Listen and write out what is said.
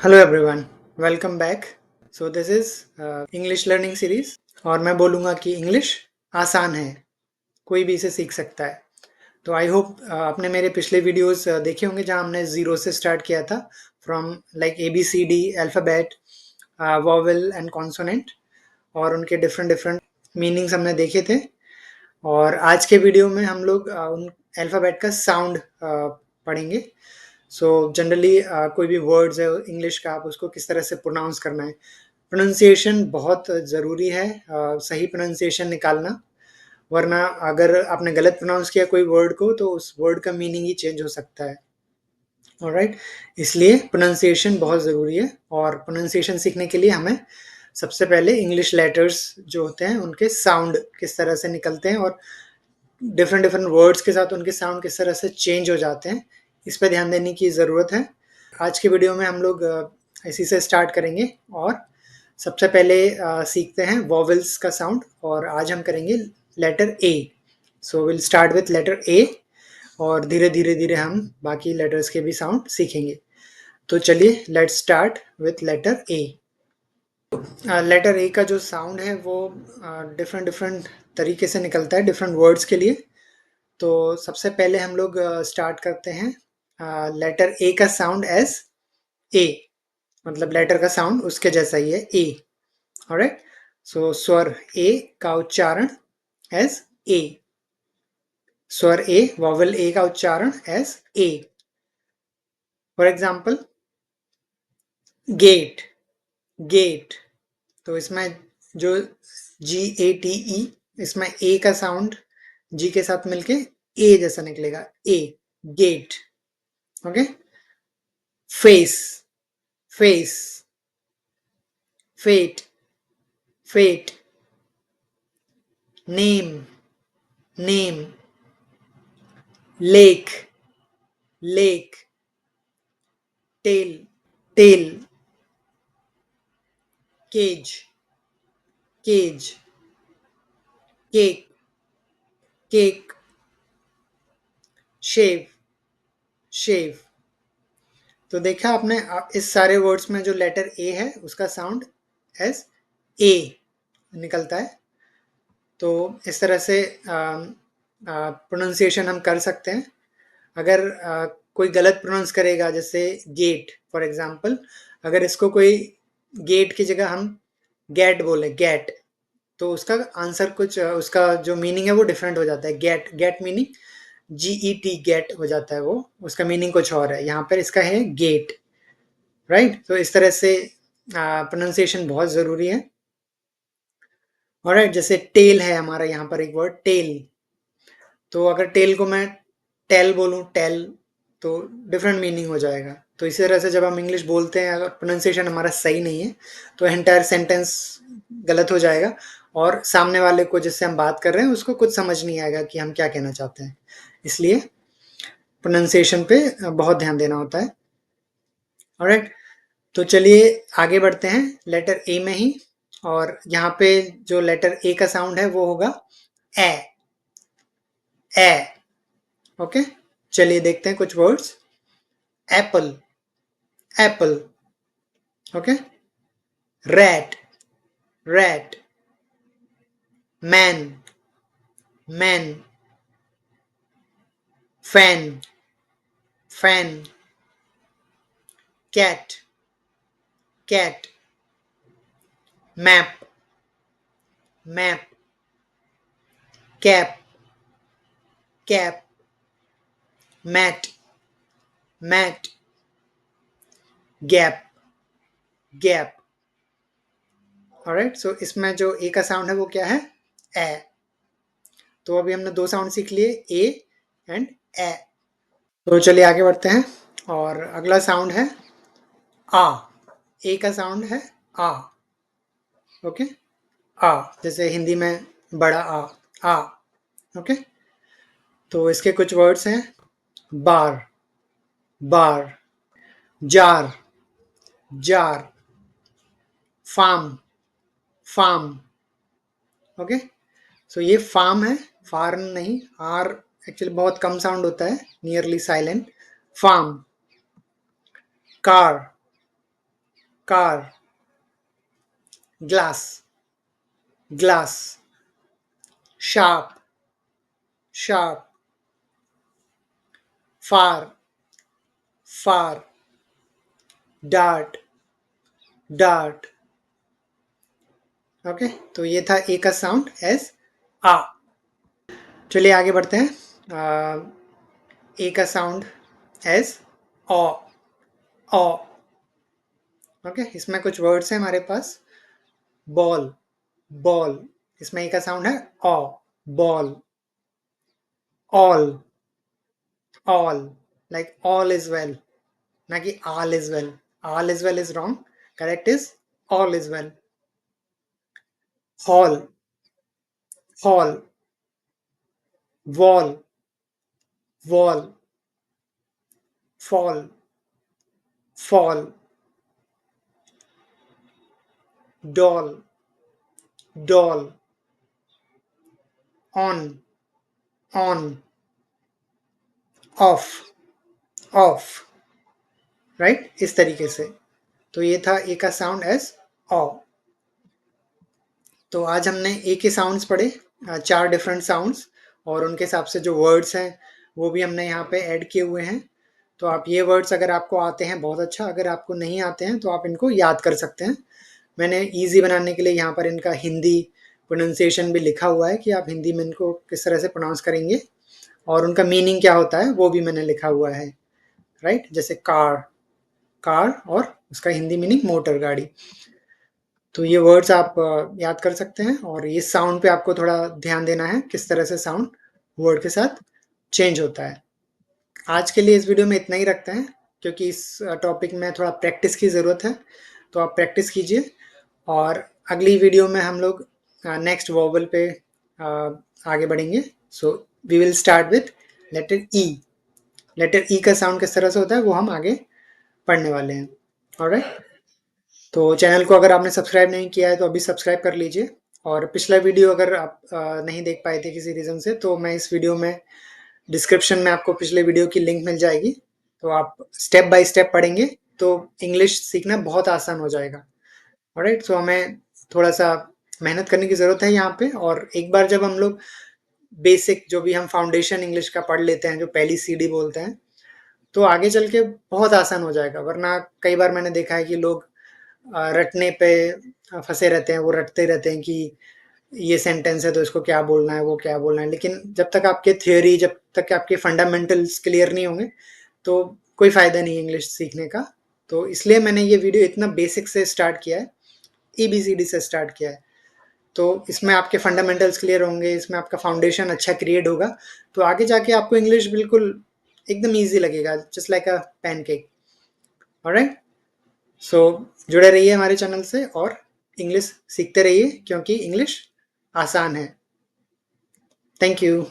Hello everyone, welcome back. So this is English learning series और मैं बोलूँगा कि इंग्लिश आसान है, कोई भी इसे सीख सकता है। तो आई होप आपने मेरे पिछले वीडियोस देखे होंगे जहाँ हमने ज़ीरो से स्टार्ट किया था, from like A B C D alphabet, vowel and consonant, और उनके डिफरेंट डिफरेंट मीनिंग्स हमने देखे थे। और आज के वीडियो में हम लोग उन अल्फ़ाबेट का साउंड पढ़ेंगे। सो जनरली कोई भी वर्ड्स है इंग्लिश का, आप उसको किस तरह से प्रोनाउंस करना है। प्रोनाउंसिएशन बहुत ज़रूरी है, सही प्रोनाउंसिएशन निकालना, वरना अगर आपने गलत प्रोनाउंस किया कोई वर्ड को तो उस वर्ड का मीनिंग ही चेंज हो सकता है। ऑलराइट, इसलिए प्रोनाउंसिएशन बहुत ज़रूरी है। और प्रोनाउंसिएशन सीखने के लिए हमें सबसे पहले इंग्लिश लेटर्स जो होते हैं उनके साउंड किस तरह से निकलते हैं और डिफरेंट डिफरेंट वर्ड्स के साथ उनके साउंड किस तरह से चेंज हो जाते हैं, इस पर ध्यान देने की ज़रूरत है। आज के वीडियो में हम लोग इसी से स्टार्ट करेंगे और सबसे पहले सीखते हैं वॉवेल्स का साउंड, और आज हम करेंगे letter A. So will start with letter A और धीरे धीरे धीरे हम बाकी लेटर्स के भी साउंड सीखेंगे। तो चलिए let's start with letter A. Letter A का जो साउंड है वो डिफरेंट डिफरेंट तरीके से निकलता है डिफरेंट वर्ड्स के लिए। तो सबसे पहले हम लोग स्टार्ट करते हैं लेटर ए का साउंड एज ए, मतलब लेटर का साउंड उसके जैसा ही है, ए। ऑलराइट, सो स्वर ए का उच्चारण एज ए, स्वर ए, वॉवल ए का उच्चारण as A. For example get, get. तो इसमें जो जी ए टी ई, इसमें ए का साउंड जी के साथ मिलके ए जैसा निकलेगा, A, gate. Okay, face, face, fate, fate, name, name, lake, lake, tale, tale, cage, cage, cake, cake, shave, shave. तो देखा आपने, इस सारे वर्ड्स में जो लेटर ए है उसका साउंड एज ए निकलता है। तो इस तरह से प्रोनाउंसिएशन हम कर सकते हैं। अगर कोई गलत प्रोनाउंस करेगा, जैसे गेट फॉर एग्जांपल, अगर इसको कोई गेट की जगह हम गेट बोले, गेट, तो उसका आंसर कुछ उसका जो मीनिंग है वो डिफरेंट हो जाता है। गेट, गेट मीनिंग जी ई टी, गेट हो जाता है, वो उसका मीनिंग कुछ और है। यहाँ पर इसका है गेट। राइट, तो इस तरह से प्रोनाउंसिएशन बहुत ज़रूरी है। ऑलराइट, जैसे टेल है हमारा यहाँ पर एक वर्ड टेल, तो अगर टेल को मैं टेल बोलूँ, टेल, तो डिफरेंट मीनिंग हो जाएगा। तो इसी तरह से जब हम इंग्लिश बोलते हैं, अगर प्रोनाउंसिएशन हमारा सही नहीं है तो एंटायर सेंटेंस गलत हो जाएगा और सामने वाले को जिससे हम बात कर रहे हैं उसको कुछ समझ नहीं आएगा कि हम क्या कहना चाहते हैं। इसलिए प्रोनाउंसिएशन पे बहुत ध्यान देना होता है। ऑलराइट, तो चलिए आगे बढ़ते हैं लेटर ए में ही। और यहाँ पे जो लेटर ए का साउंड है वो होगा ए, ए। ओके, चलिए देखते हैं कुछ words. Apple, apple. Okay, rat, rat, man, man, fan, fan, cat, cat, map, map, cap, cap, mat, mat, gap, gap. Alright, so इसमें जो ए का साउंड है वो क्या है, ए। तो अभी हमने दो साउंड सीख लिए, ए एंड ए। तो चलिए आगे बढ़ते हैं और अगला साउंड है आ। ए का साउंड है आ। ओके, आ, जैसे हिंदी में बड़ा आ, आ। ओके, तो इसके कुछ वर्ड्स हैं, bar, bar, jar, jar, farm, farm. Okay, so ये फार्म है, फार्म नहीं, आर एक्चुअली बहुत कम साउंड होता है, nearly silent. Farm, car, car, glass, glass, sharp, sharp, far, far, dart, dart. Okay, तो ये था ए का साउंड एज आ। चलिए आगे बढ़ते हैं। ए का साउंड एज ओ, ओ। ओके, इसमें कुछ वर्ड्स हैं हमारे पास। बॉल, बॉल, इसमें ए का साउंड है O, ball. All, all, like all is well, ना कि all is well. All is well is wrong. Correct is all is well. Hall, hall, wall, wall, fall, fall, doll, doll, on, off, off, right, इस तरीके से। तो ये था ए का sound as ओ। तो आज हमने ए के साउंड्स पढ़े, 4 डिफरेंट साउंड्स, और उनके हिसाब से जो वर्ड्स हैं वो भी हमने यहाँ पे ऐड किए हुए हैं। तो आप ये वर्ड्स अगर आपको आते हैं बहुत अच्छा, अगर आपको नहीं आते हैं तो आप इनको याद कर सकते हैं। मैंने ईज़ी बनाने के लिए यहाँ पर इनका हिंदी प्रोनाउंसिएशन भी लिखा हुआ है कि आप हिंदी में इनको किस तरह से प्रोनाउंस करेंगे, और उनका मीनिंग क्या होता है वो भी मैंने लिखा हुआ है, राइट। जैसे कार, कार और उसका हिंदी मीनिंग मोटर गाड़ी। तो ये वर्ड्स आप याद कर सकते हैं, और ये साउंड पे आपको थोड़ा ध्यान देना है किस तरह से साउंड वर्ड के साथ चेंज होता है। आज के लिए इस वीडियो में इतना ही रखते हैं, क्योंकि इस टॉपिक में थोड़ा प्रैक्टिस की ज़रूरत है, तो आप प्रैक्टिस कीजिए। और अगली वीडियो में हम लोग नेक्स्ट वोवल पे आगे बढ़ेंगे। So we will start with letter E. Letter E का साउंड किस तरह से होता है वो हम आगे पढ़ने वाले हैं। ऑलराइट, तो चैनल को अगर आपने सब्सक्राइब नहीं किया है तो अभी सब्सक्राइब कर लीजिए। और पिछला वीडियो अगर आप नहीं देख पाए थे किसी रीज़न से, तो मैं इस वीडियो में डिस्क्रिप्शन में आपको पिछले वीडियो की लिंक मिल जाएगी। तो आप स्टेप बाय स्टेप पढ़ेंगे तो इंग्लिश सीखना बहुत आसान हो जाएगा। ऑलराइट, सो हमें थोड़ा सा मेहनत करने की ज़रूरत है यहाँ पे। और एक बार जब हम लोग बेसिक जो भी हम फाउंडेशन इंग्लिश का पढ़ लेते हैं, जो पहली सीढ़ी बोलते हैं, तो आगे चल के बहुत आसान हो जाएगा। वरना कई बार मैंने देखा है कि लोग रटने पे फंसे रहते हैं, वो रटते रहते हैं कि ये सेंटेंस है तो इसको क्या बोलना है, वो क्या बोलना है। लेकिन जब तक आपके थियोरी, जब तक आपके फंडामेंटल्स क्लियर नहीं होंगे तो कोई फ़ायदा नहीं है इंग्लिश सीखने का। तो इसलिए मैंने ये वीडियो इतना बेसिक से स्टार्ट किया है, ABCD से स्टार्ट किया है। तो इसमें आपके फंडामेंटल्स क्लियर होंगे, इसमें आपका फाउंडेशन अच्छा क्रिएट होगा, तो आगे जाके आपको इंग्लिश बिल्कुल एकदम ईजी लगेगा, just like a pancake. Alright, so जुड़े रहिए हमारे चैनल से और इंग्लिश सीखते रहिए, क्योंकि इंग्लिश आसान है। Thank you.